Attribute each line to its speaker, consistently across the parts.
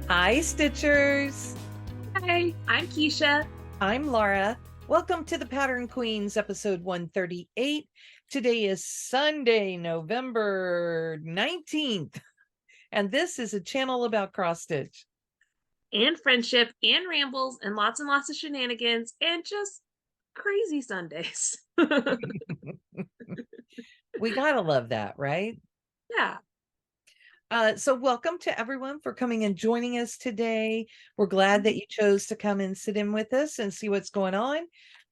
Speaker 1: Hi, Stitchers.
Speaker 2: Hi, I'm Keisha.
Speaker 1: I'm Laura. Welcome to the Pattern Queens, episode 138. Today is Sunday, November 19th, and this is a channel about cross stitch.
Speaker 2: And friendship and rambles and lots of shenanigans and just crazy Sundays.
Speaker 1: We gotta love that, right?
Speaker 2: Yeah.
Speaker 1: So welcome to everyone for coming and joining us today. We're glad that you chose to come and sit in with us and see what's going on.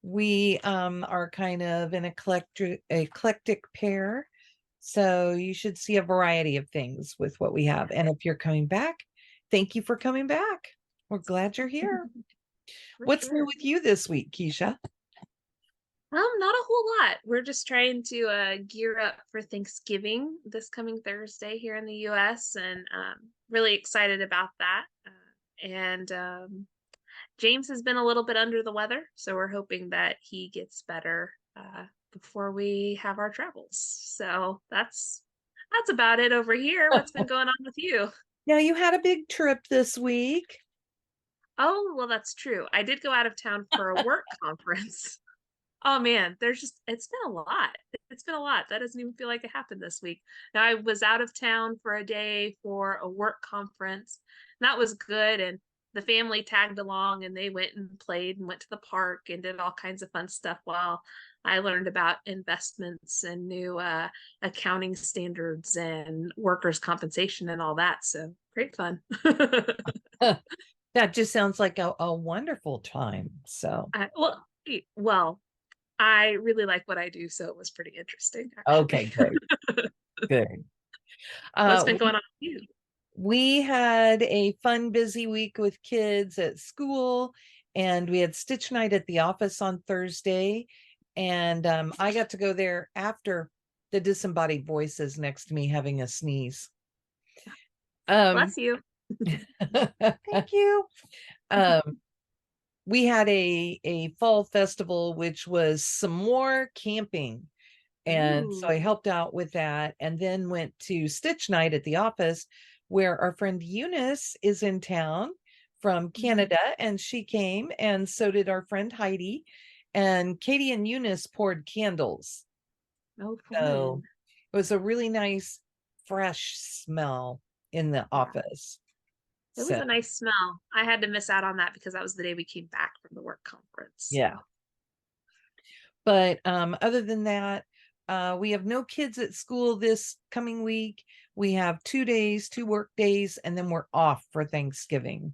Speaker 1: We are kind of an eclectic pair, so you should see a variety of things with what we have. And if you're coming back, thank you for coming back. We're glad you're here. What's new with you this week, Keisha?
Speaker 2: Not a whole lot. We're just trying to gear up for Thanksgiving this coming Thursday here in the US, and really excited about that. And James has been a little bit under the weather, so we're hoping that he gets better before we have our travels. So that's about it over here. What's been going on with you?
Speaker 1: Now, you had a big trip this week.
Speaker 2: Oh, well, that's true. I did go out of town for a work conference. Oh man, it's been a lot. It's been a lot. That doesn't even feel like it happened this week. Now I was out of town for a day for a work conference. And that was good. And the family tagged along and they went and played and went to the park and did all kinds of fun stuff while I learned about investments and new accounting standards and workers' compensation and all that. So great fun.
Speaker 1: That just sounds like a wonderful time. So,
Speaker 2: Well, I really like what I do, so it was pretty interesting,
Speaker 1: okay,
Speaker 2: actually.
Speaker 1: good, good.
Speaker 2: What's been going on with you?
Speaker 1: We had a fun, busy week with kids at school, and we had stitch night at the office on Thursday. And I got to go there after the disembodied voices next to me having a sneeze.
Speaker 2: Bless you.
Speaker 1: Thank you. We had a fall festival, which was some more camping. And so I
Speaker 2: Ooh.
Speaker 1: helped out with that, and then went to stitch night at the office where our friend Eunice is in town from Canada, and she came, and so did our friend Heidi. And Katie and Eunice poured candles.
Speaker 2: Oh,
Speaker 1: So
Speaker 2: fun.
Speaker 1: it was a really nice, fresh smell in the
Speaker 2: Yeah.
Speaker 1: office.
Speaker 2: It was
Speaker 1: So
Speaker 2: a nice smell. I had to miss out on that because that was the day we came back from the work conference.
Speaker 1: yeah. But other than that, we have no kids at school this coming week. We have 2 days, 2 work days, and then we're off for Thanksgiving.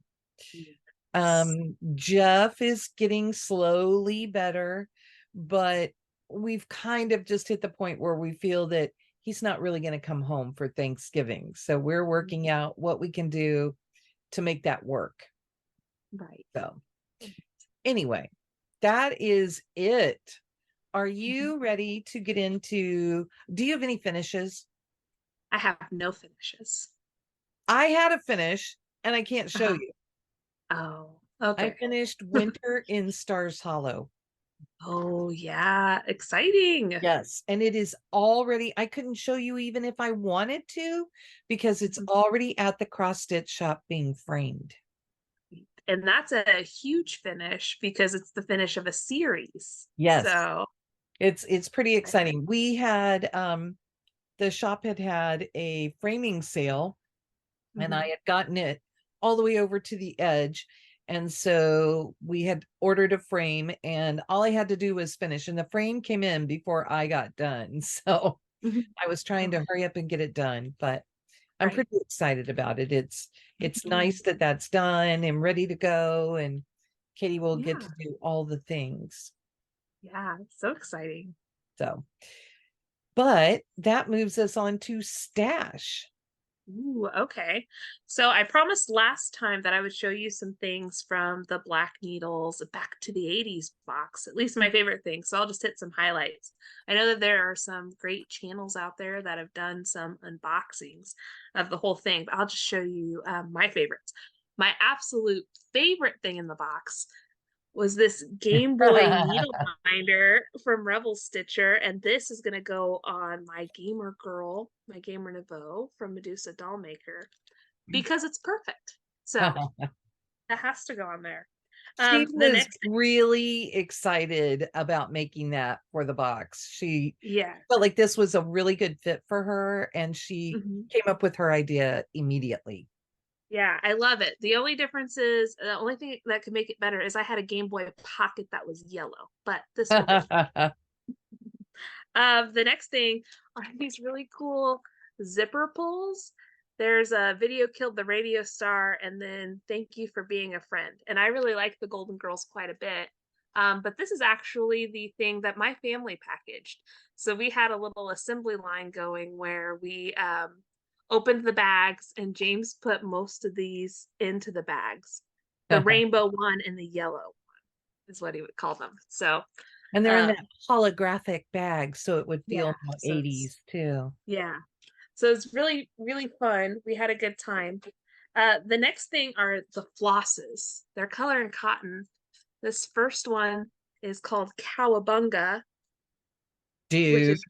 Speaker 2: Yes.
Speaker 1: Jeff is getting slowly better, but we've kind of just hit the point where we feel that he's not really going to come home for Thanksgiving. So we're working out what we can do to make that work.
Speaker 2: Right.
Speaker 1: So anyway, that is it. Are you ready to get into, do you have any finishes?
Speaker 2: I have no finishes.
Speaker 1: I had a finish and I can't show you.
Speaker 2: Oh,
Speaker 1: I
Speaker 2: okay.
Speaker 1: finished Winter in Stars Hollow.
Speaker 2: Oh, yeah. Exciting.
Speaker 1: Yes, and it is already, I couldn't show you even if I wanted to, because it's already at the cross stitch shop being framed.
Speaker 2: And that's a huge finish because it's the finish of a series.
Speaker 1: Yes,
Speaker 2: So,
Speaker 1: it's pretty exciting. We had the shop had a framing sale, and I had gotten it all the way over to the edge. And so we had ordered a frame, and all I had to do was finish, and the frame came in before I got done. So I was trying to hurry up and get it done, but I'm
Speaker 2: right.
Speaker 1: pretty excited about it. It's nice that that's done and ready to go, and Katie will get
Speaker 2: Yeah.
Speaker 1: to do all the things.
Speaker 2: Yeah. So exciting.
Speaker 1: So, but that moves us on to stash.
Speaker 2: Ooh, okay. So I promised last time that I would show you some things from the Black Needles Back to the 80s box, at least my favorite things. So I'll just hit some highlights. I know that there are some great channels out there that have done some unboxings of the whole thing, but I'll just show you my favorites. My absolute favorite thing in the box was this Game Boy needle binder from Rebel Stitcher, and this is going to go on my Gamer Girl, my Gamer Nouveau from Medusa Dollmaker, because it's perfect. So that has to go on there.
Speaker 1: She
Speaker 2: The
Speaker 1: was
Speaker 2: next,
Speaker 1: really excited about making that for the box. She
Speaker 2: yeah.
Speaker 1: felt like this was a really good fit for her, and she
Speaker 2: Mhm.
Speaker 1: came up with her idea immediately.
Speaker 2: Yeah, I love it. The only difference is the only thing that could make it better is I had a Game Boy Pocket that was yellow, but this will do. The next thing are these really cool zipper pulls. There's a video killed the radio star, and then thank you for being a friend. And I really like the Golden Girls quite a bit. But this is actually the thing that my family packaged. So we had a little assembly line going where we opened the bags, and James put most of these into the bags. The rainbow one and the yellow one is what he would call them. So
Speaker 1: And they're in
Speaker 2: um,
Speaker 1: that holographic bag, so it would
Speaker 2: yeah,
Speaker 1: feel more
Speaker 2: so it's
Speaker 1: 80s too.
Speaker 2: yeah. So it's really, really fun. We had a good time. The next thing are the flosses. They're color and cotton. This first one is called Cowabunga, which
Speaker 1: Dude.
Speaker 2: is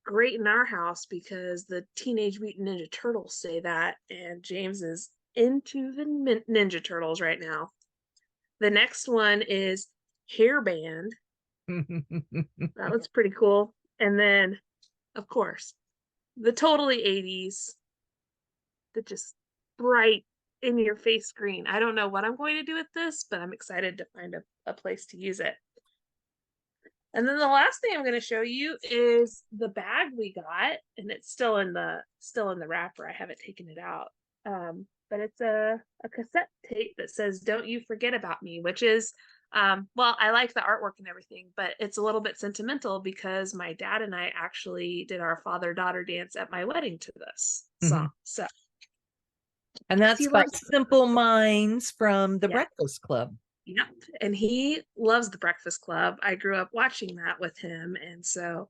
Speaker 2: great in our house because the Teenage Mutant Ninja Turtles say that, and James is into the Ninja Turtles right now. The next one is Hairband. That was pretty cool. And then, of course, the totally 80s, the just bright in your face green. I don't know what I'm going to do with this, but I'm excited to find a place to use it. And then the last thing I'm going to show you is the bag we got, and it's still in the wrapper. I haven't taken it out. But it's a cassette tape that says "Don't You Forget About Me," which is well, I like the artwork and everything, but it's a little bit sentimental because my dad and I actually did our father-daughter dance at my wedding to this song. So
Speaker 1: And
Speaker 2: he
Speaker 1: that's by
Speaker 2: loves,
Speaker 1: Simple Minds from the
Speaker 2: yeah,
Speaker 1: Breakfast Club.
Speaker 2: yep. And he loves the Breakfast Club. I grew up watching that with him. And so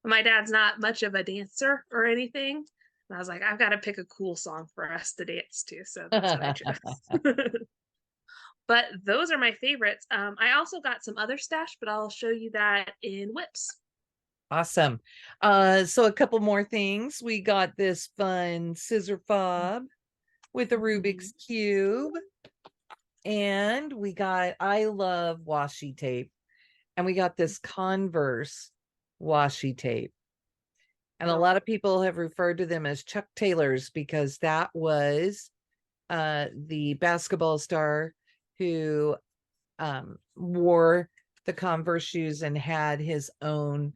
Speaker 2: my dad's not much of a dancer or anything. And I was like, I've got to pick a cool song for us to dance to. So that's what I chose. But those are my favorites. I also got some other stash, but I'll show you that in whips.
Speaker 1: Awesome. So a couple more things. We got this fun scissor fob with a
Speaker 2: Mhm.
Speaker 1: Rubik's Cube. And we got, I love washi tape. And we got this Converse washi tape. And a
Speaker 2: Oh,
Speaker 1: lot of people have referred to them as Chuck Taylors because that was the basketball star who wore the Converse shoes and had his own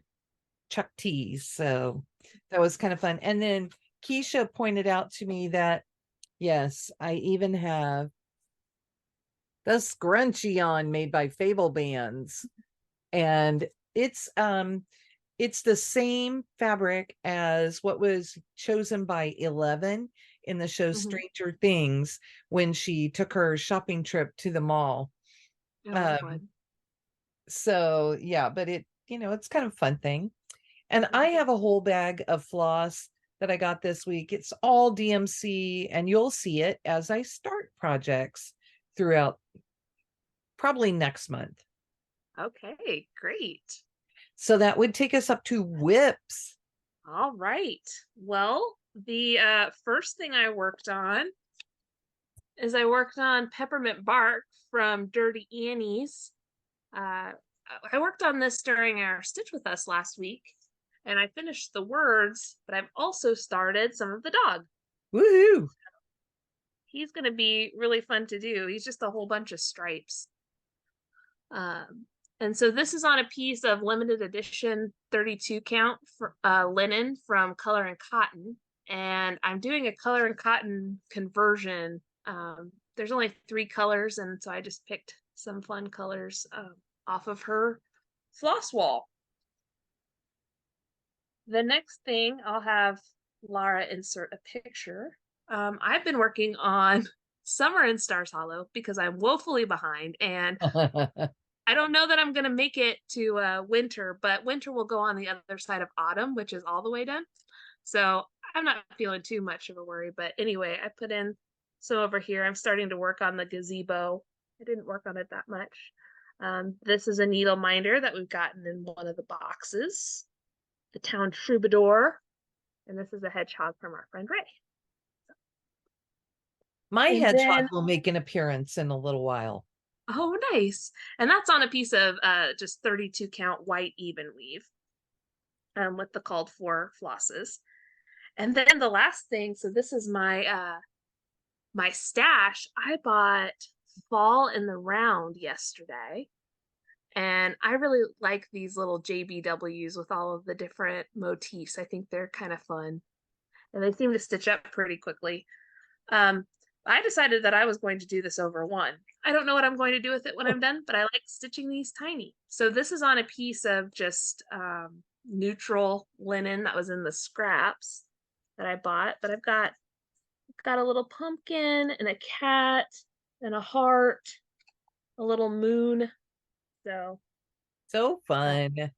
Speaker 1: Chuck tees. So that was kind of fun. And then Keisha pointed out to me that, yes, I even have the scrunchie on made by Fable Bands. And it's the same fabric as what was chosen by 11 in the show
Speaker 2: mhm.
Speaker 1: Stranger Things when she took her shopping trip to the mall.
Speaker 2: Oh,
Speaker 1: Um,
Speaker 2: fun.
Speaker 1: so yeah, but it's kind of a fun thing. And I have a whole bag of floss that I got this week. It's all DMC, and you'll see it as I start projects throughout probably next month.
Speaker 2: Okay, great.
Speaker 1: So that would take us up to whips.
Speaker 2: All right. Well, the first thing I worked on is I worked on Peppermint Bark from Dirty Annie's. Uh, I worked on this during our Stitch with Us last week, and I finished the words, but I've also started some of the dog.
Speaker 1: Woohoo!
Speaker 2: He's going to be really fun to do. He's just a whole bunch of stripes. Um, and so this is on a piece of limited edition 32 count for, linen from Color and Cotton. And I'm doing a Color and Cotton conversion. There's only 3 colors, and so I just picked some fun colors off of her floss wall. The next thing I'll have Lara insert a picture. I've been working on Summer in Stars Hollow because I'm woefully behind, and I don't know that I'm going to make it to winter, but winter will go on the other side of autumn, which is all the way done. So I'm not feeling too much of a worry. But anyway, I put in some over here. I'm starting to work on the gazebo. I didn't work on it that much. This is a needle minder that we've gotten in one of the boxes, the Town Troubadour. And this is a hedgehog from our friend Ray.
Speaker 1: My
Speaker 2: And
Speaker 1: hedgehog
Speaker 2: then,
Speaker 1: will make an appearance in a little while.
Speaker 2: oh, nice. And that's on a piece of just 32 count white even weave with the called for flosses. And then the last thing, so this is my stash. I bought Fall in the Round yesterday. And I really like these little JBWs with all of the different motifs. I think they're kind of fun. And they seem to stitch up pretty quickly. Um, I decided that I was going to do this over one. I don't know what I'm going to do with it when I'm done, but I like stitching these tiny. So this is on a piece of just neutral linen that was in the scraps that I bought. But I've got a little pumpkin and a cat and a heart, a little moon. So
Speaker 1: So
Speaker 2: uh,
Speaker 1: fun.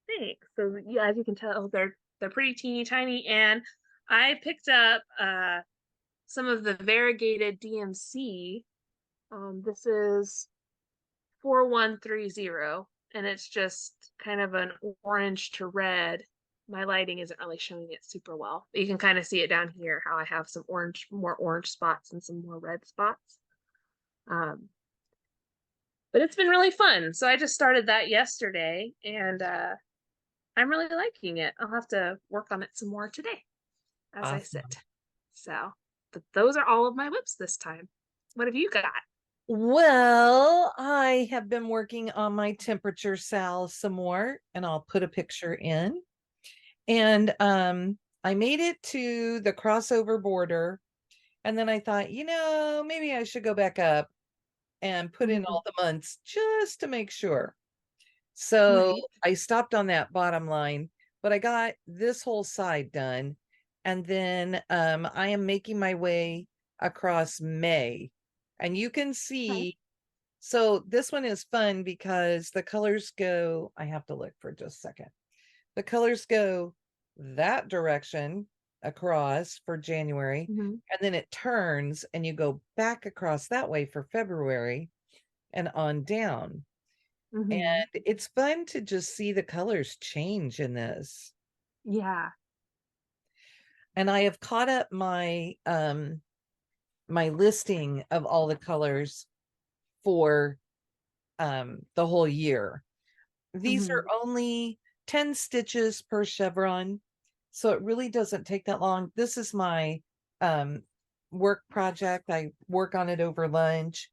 Speaker 2: thanks. So yeah, as you can tell, they're pretty teeny tiny. And I picked up some of the variegated DMC. This is 4130, and it's just kind of an orange to red. My lighting isn't really showing it super well. But you can kind of see it down here, how I have some orange, more orange spots and some more red spots. Um, but it's been really fun. So I just started that yesterday, and I'm really liking it. I'll have to work on it some more today as I
Speaker 1: Awesome.
Speaker 2: sit. So, but those are all of my whips this time. What have you got?
Speaker 1: Well, I have been working on my Temperature SAL some more, and I'll put a picture in. And I made it to the crossover border, and then I thought, maybe I should go back up and put in
Speaker 2: Mhm.
Speaker 1: all the months just to make sure. So
Speaker 2: Right.
Speaker 1: I stopped on that bottom line, but I got this whole side done. And then I am making my way across May. And you can
Speaker 2: Okay.
Speaker 1: see, so this one is fun because the colors go, I have to look for just a second. The colors go that direction across for January,
Speaker 2: Hmm.
Speaker 1: and then it turns and you go back across that way for February and on down. And
Speaker 2: Hmm.
Speaker 1: it's fun to just see the colors change in this.
Speaker 2: Yeah.
Speaker 1: And I have caught up my listing of all the colors for the whole year. These are
Speaker 2: Hmm.
Speaker 1: only 10 stitches per chevron, so it really doesn't take that long. This is my um work project. I work on it over lunch.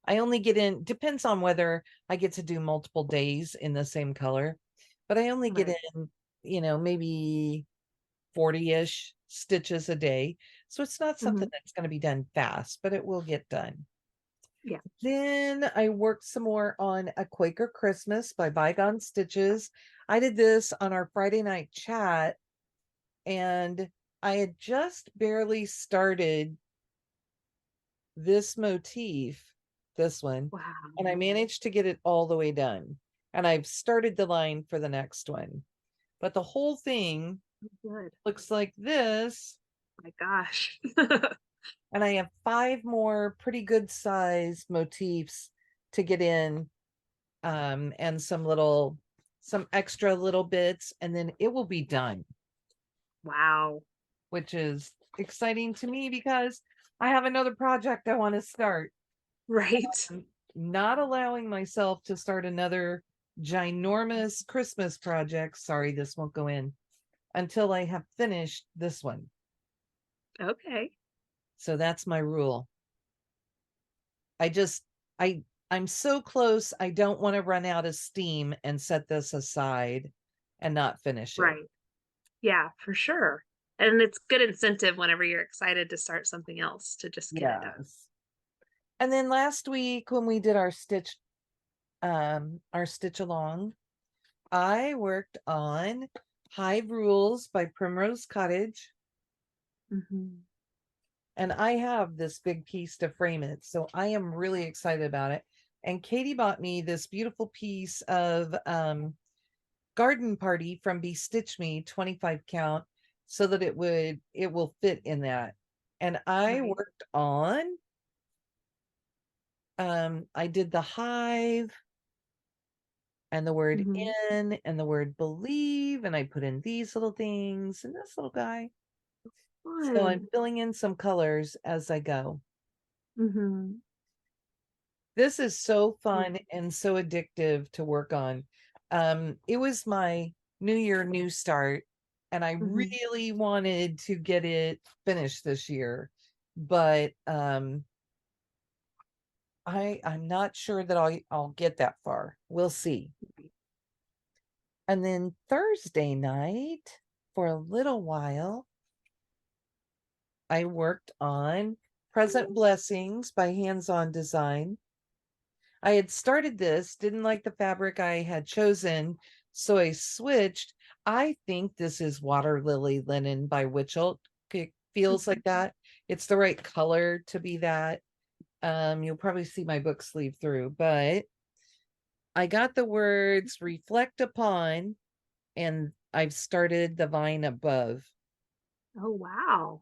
Speaker 1: I only get in, depends on whether I get to do multiple days in the same color, but I only get
Speaker 2: Right.
Speaker 1: in, maybe 40-ish stitches a day. So it's not something
Speaker 2: Hmm.
Speaker 1: that's going to be done fast, but it will get done.
Speaker 2: Yeah.
Speaker 1: Then I worked some more on A Quaker Christmas by ByGone Stitches. I did this on our Friday night chat, and I had just barely started this motif, this one, and I
Speaker 2: Wow.
Speaker 1: managed to get it all the way done. And I've started the line for the next one. But the whole thing
Speaker 2: Good.
Speaker 1: looks like this.
Speaker 2: My gosh.
Speaker 1: And I have 5 more pretty good size motifs to get in, and some extra little bits, and then it will be done,
Speaker 2: Wow.
Speaker 1: which is exciting to me because I have another project I want to start.
Speaker 2: Right.
Speaker 1: I'm not allowing myself to start another ginormous Christmas project. Sorry, this won't go in until I have finished this one.
Speaker 2: Okay.
Speaker 1: So that's my rule. I just I I'm so close. I don't want to run out of steam and set this aside and not finish it.
Speaker 2: Right. Yeah, for sure. And it's good incentive whenever you're excited to start something else to just get it done.
Speaker 1: Yes. And then last week when we did our stitch along, I worked on Hive Rules by Primrose Cottage,
Speaker 2: Hmm.
Speaker 1: and I have this big piece to frame it. So I am really excited about it. And Katie bought me this beautiful piece of Garden Party from BeStitchMe 25 count so that it will fit in that. And I
Speaker 2: Right.
Speaker 1: worked on I did the hive and the word
Speaker 2: Hmm.
Speaker 1: in and the word believe, and I put in these little things and this little guy. So I'm
Speaker 2: Fun.
Speaker 1: filling in some colors as I go.
Speaker 2: Mm-hmm.
Speaker 1: This is so fun and so addictive to work on. It was my New Year, new start, and I
Speaker 2: Mm-hmm.
Speaker 1: really wanted to get it finished this year, but I'm not sure that I'll get that far. We'll see. And then Thursday night, for a little while, I worked on Present Blessings by Hands On Design. I had started this, didn't like the fabric I had chosen, so I switched. I think this is Water Lily Linen by Wichelt. It feels like that. It's the right color to be that. You'll probably see my book sleeve through, but I got the words reflect upon, and I've started the vine above.
Speaker 2: Oh, wow.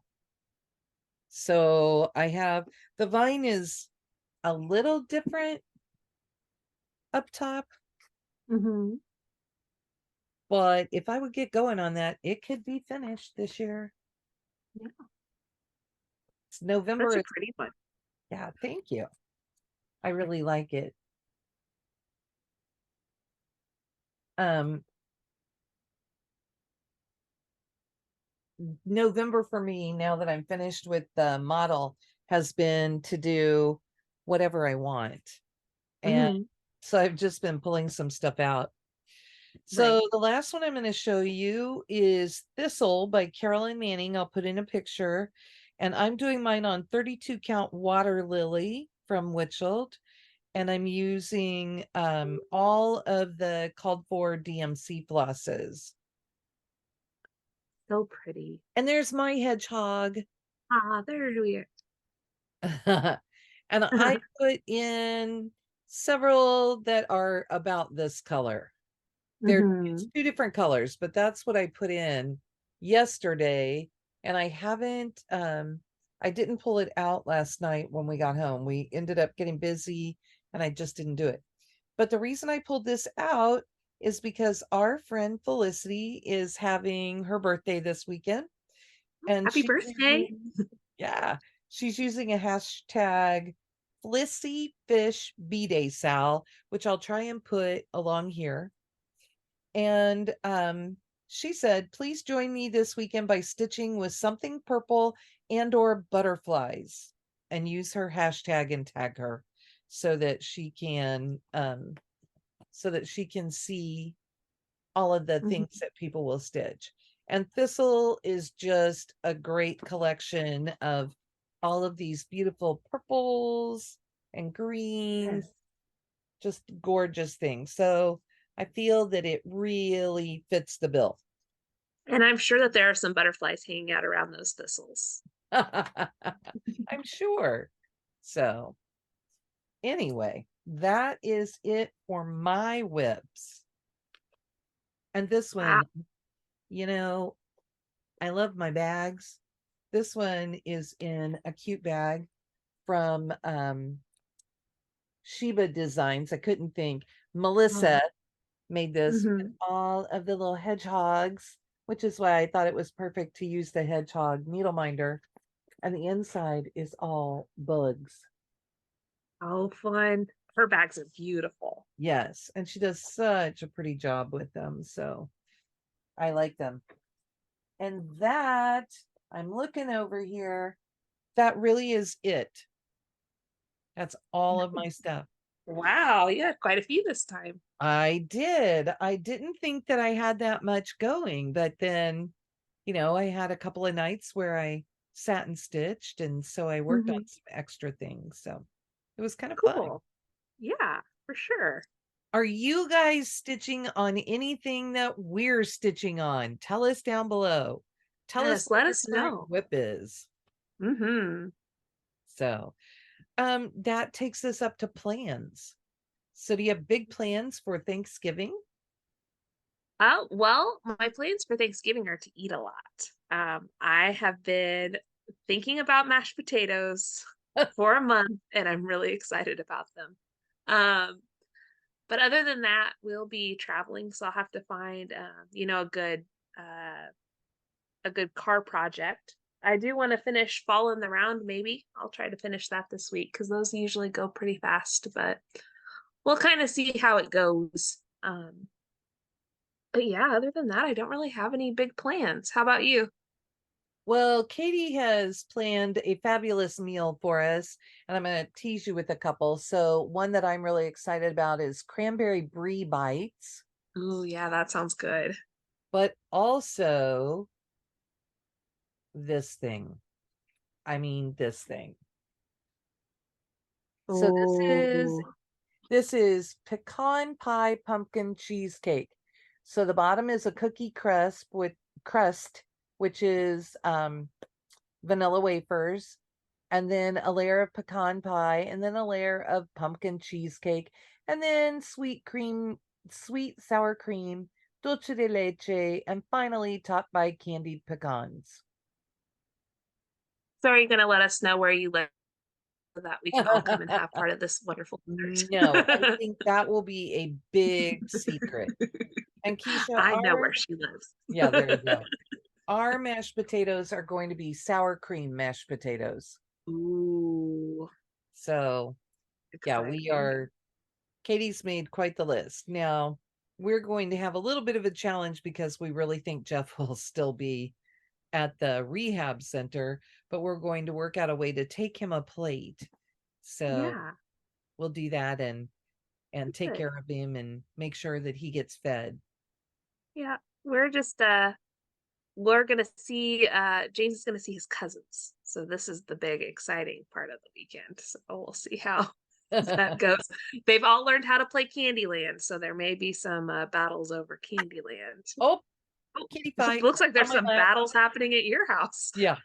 Speaker 1: So I have the vine is a little different up top,
Speaker 2: Mm-hmm.
Speaker 1: but if I would get going on that, it could be finished this year.
Speaker 2: Yeah,
Speaker 1: It's November.
Speaker 2: such a pretty one.
Speaker 1: Yeah, thank you. I really like it. Um, November for me, now that I'm finished with the model, has been to do whatever I want. And
Speaker 2: Mm-hmm.
Speaker 1: so I've just been pulling some stuff out. So
Speaker 2: Right.
Speaker 1: the last one I'm going to show you is Thistle by Carolyn Manning. I'll put in a picture. And I'm doing mine on 32 count water lily from Wichelt. And I'm using all of the called for DMC flosses.
Speaker 2: So pretty.
Speaker 1: And there's my hedgehog.
Speaker 2: Ah, there we are.
Speaker 1: And I put in several that are about this color. It's
Speaker 2: Mm-hmm.
Speaker 1: two different colors, but that's what I put in yesterday. And I didn't pull it out last night when we got home. We ended up getting busy and I just didn't do it. But the reason I pulled this out is because our friend Felicity is having her birthday this weekend. And
Speaker 2: Happy
Speaker 1: she's
Speaker 2: birthday.
Speaker 1: using, yeah, she's using a hashtag Flissy Fish B-Day Sal, which I'll try and put along here. And she said, please join me this weekend by stitching with something purple and or butterflies, and use her hashtag and tag her so that she can see all of the
Speaker 2: Mhm.
Speaker 1: things that people will stitch. And Thistle is just a great collection of all of these beautiful purples and greens,
Speaker 2: Yes.
Speaker 1: just gorgeous things. So I feel that it really fits the bill.
Speaker 2: And I'm sure that there are some butterflies hanging out around those thistles.
Speaker 1: I'm sure. So anyway, that is it for my whips. And this
Speaker 2: Wow.
Speaker 1: one, you know, I love my bags. This one is in a cute bag from Sheba Designs. I couldn't think.
Speaker 2: Oh.
Speaker 1: Melissa made this with
Speaker 2: Hmm.
Speaker 1: all of the little hedgehogs, which is why I thought it was perfect to use the hedgehog needle minder. And the inside is all bugs.
Speaker 2: Oh, fun. Her bags are beautiful.
Speaker 1: Yes. And she does such a pretty job with them. So I like them. And that, I'm looking over here, that really is it. That's all of my stuff.
Speaker 2: Wow, yeah, quite a few this time.
Speaker 1: I did. I didn't think that I had that much going, but then, I had a couple of nights where I sat and stitched, and so I worked on
Speaker 2: Hmm.
Speaker 1: some extra things. So it was kind of fun.
Speaker 2: Cool. Yeah, for sure.
Speaker 1: Are you guys stitching on anything that we're stitching on? Tell us down below. Tell us
Speaker 2: Yes,
Speaker 1: what
Speaker 2: let
Speaker 1: your
Speaker 2: us
Speaker 1: current
Speaker 2: know.
Speaker 1: whip is.
Speaker 2: Hmm.
Speaker 1: So, that takes us up to plans. So do you have big plans for Thanksgiving?
Speaker 2: Well, my plans for Thanksgiving are to eat a lot. I have been thinking about mashed potatoes for a month, and I'm really excited about them. Um, but other than that, we'll be traveling, so I'll have to find, uh, a good car project. I do want to finish Fall in the Round, maybe. I'll try to finish that this week because those usually go pretty fast, but we'll kind of see how it goes. But yeah, other than that, I don't really have any big plans. How about you?
Speaker 1: Well, Katie has planned a fabulous meal for us, and I'm going to tease you with a couple. So, one that I'm really excited about is cranberry brie bites,
Speaker 2: Oh, yeah, that sounds good.
Speaker 1: but also this thing. I mean, this thing. So,
Speaker 2: Oh,
Speaker 1: this is pecan pie pumpkin cheesecake. So the bottom is a cookie crust, which is vanilla wafers, and then a layer of pecan pie, and then a layer of pumpkin cheesecake, and then sweet sour cream, dulce de leche, and finally topped by candied pecans.
Speaker 2: so are you going to let us know where you live so that we can all come and have part of this wonderful
Speaker 1: No, I
Speaker 2: dessert?
Speaker 1: think that will be a big secret. And Keisha,
Speaker 2: I know where she lives.
Speaker 1: yeah, there you go. Our mashed potatoes are going to be sour cream mashed potatoes.
Speaker 2: Ooh,
Speaker 1: So, yeah,
Speaker 2: exciting.
Speaker 1: Katie's made quite the list. Now, we're going to have a little bit of a challenge because we really think Jeff will still be at the rehab center, but we're going to work out a way to take him a plate. So,
Speaker 2: Yeah,
Speaker 1: we'll do that and take
Speaker 2: good.
Speaker 1: care of him and make sure that he gets fed.
Speaker 2: Yeah, we're just we're gonna see James is gonna see his cousins. So this is the big exciting part of the weekend. So we'll see how that goes. They've all learned how to play Candyland, so there may be some battles over Candyland.
Speaker 1: Oh,
Speaker 2: Oh,
Speaker 1: kitty fight
Speaker 2: looks like
Speaker 1: on
Speaker 2: there's
Speaker 1: my
Speaker 2: some
Speaker 1: lap.
Speaker 2: battles happening at your house.
Speaker 1: Yeah.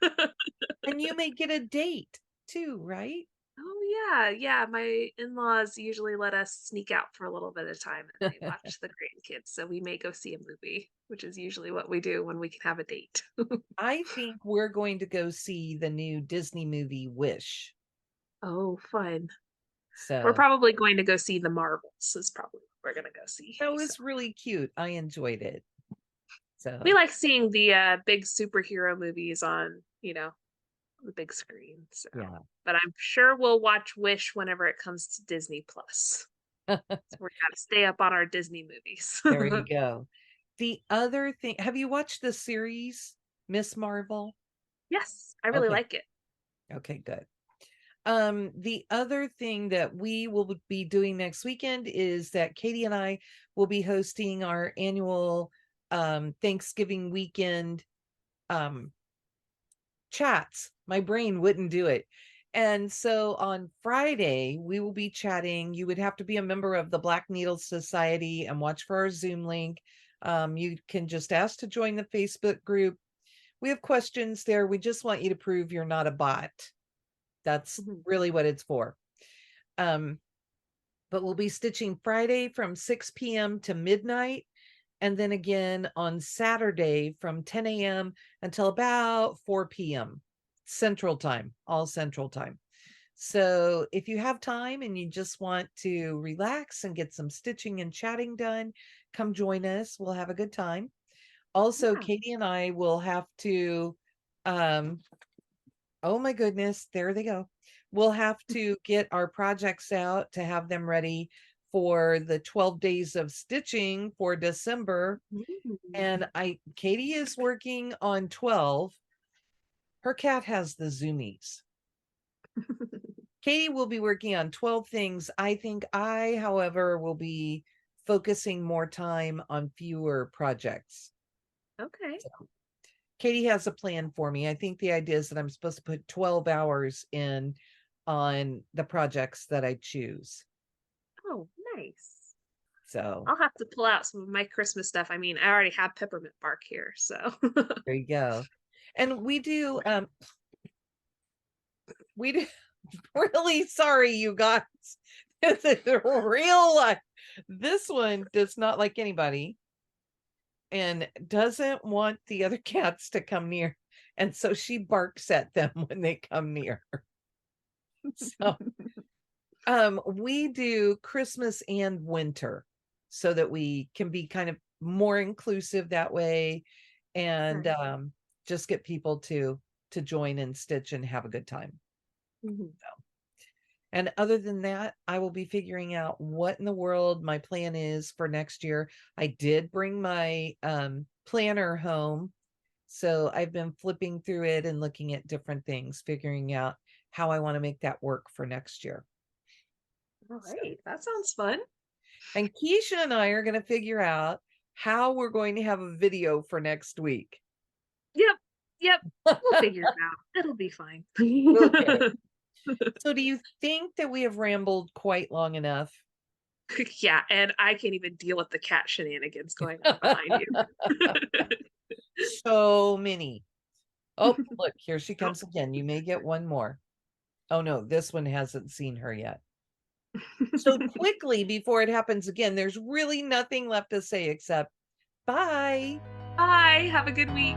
Speaker 1: And you may get a date too, right?
Speaker 2: Oh yeah, yeah. My in-laws usually let us sneak out for a little bit of time and they watch the grandkids. So we may go see a movie, which is usually what we do when we can have a date.
Speaker 1: I think we're going to go see the new Disney movie Wish.
Speaker 2: Oh, fun. We're
Speaker 1: So
Speaker 2: probably going to go see the Marvels is probably what we're gonna go see.
Speaker 1: that
Speaker 2: So
Speaker 1: was really cute. I enjoyed it.
Speaker 2: we
Speaker 1: So
Speaker 2: like seeing the big superhero movies on, the big screen. So
Speaker 1: yeah.
Speaker 2: but I'm sure we'll watch Wish whenever it comes to Disney Plus. So we're gotta stay up on our Disney movies.
Speaker 1: There you go. The other thing, have you watched the series Miss Marvel?
Speaker 2: Yes, I really
Speaker 1: Okay.
Speaker 2: like it.
Speaker 1: Okay, good. The other thing that we will be doing next weekend is that Katie and I will be hosting our annual Thanksgiving weekend um chats. My brain wouldn't do it. And so on Friday, we will be chatting. You would have to be a member of the Black Needle Society and watch for our Zoom link. You can just ask to join the Facebook group. We have questions there. We just want you to prove you're not a bot. That's
Speaker 2: Mhm.
Speaker 1: really what it's for. Um, but we'll be stitching Friday from 6 p.m. to midnight. And then again on Saturday from 10 a.m. until about 4 p.m. Central Time, all Central Time. So if you have time and you just want to relax and get some stitching and chatting done, come join us. We'll have a good time. Also,
Speaker 2: Yeah.
Speaker 1: Katie and I will have to, um, oh my goodness, there they go. We'll have to get our projects out to have them ready for the 12 days of stitching for December.
Speaker 2: Mm.
Speaker 1: And Katie is working on 12. Her cat has the zoomies. Katie will be working on 12 things. I think I, however, will be focusing more time on fewer projects.
Speaker 2: Okay.
Speaker 1: So Katie has a plan for me. I think the idea is that I'm supposed to put 12 hours in on the projects that I choose.
Speaker 2: Oh, nice.
Speaker 1: So
Speaker 2: I'll have to pull out some of my Christmas stuff. I mean, I already have peppermint bark here, so
Speaker 1: there you go. And we do really sorry, you guys. This is real life. This one does not like anybody and doesn't want the other cats to come near. And so she barks at them when they come near. So we do Christmas and winter so that we can be kind of more inclusive that way and
Speaker 2: Right.
Speaker 1: just get people to to join and stitch and have a good time.
Speaker 2: Mhm.
Speaker 1: And other than that, I will be figuring out what in the world my plan is for next year. I did bring my planner home. So I've been flipping through it and looking at different things, figuring out how I want to make that work for next year.
Speaker 2: All
Speaker 1: So,
Speaker 2: right, that sounds fun.
Speaker 1: and Keisha and I are going to figure out how we're going to have a video for next week.
Speaker 2: Yep, yep. We'll figure it out. It'll be fine.
Speaker 1: Okay. So do you think that we have rambled quite long enough?
Speaker 2: Yeah, and I can't even deal with the cat shenanigans going on behind you.
Speaker 1: So many. Oh, look, here she
Speaker 2: Oh.
Speaker 1: comes again. You may get one more. Oh no, this one hasn't seen her yet. So quickly before it happens again, there's really nothing left to say except bye.
Speaker 2: Bye. Have a good week.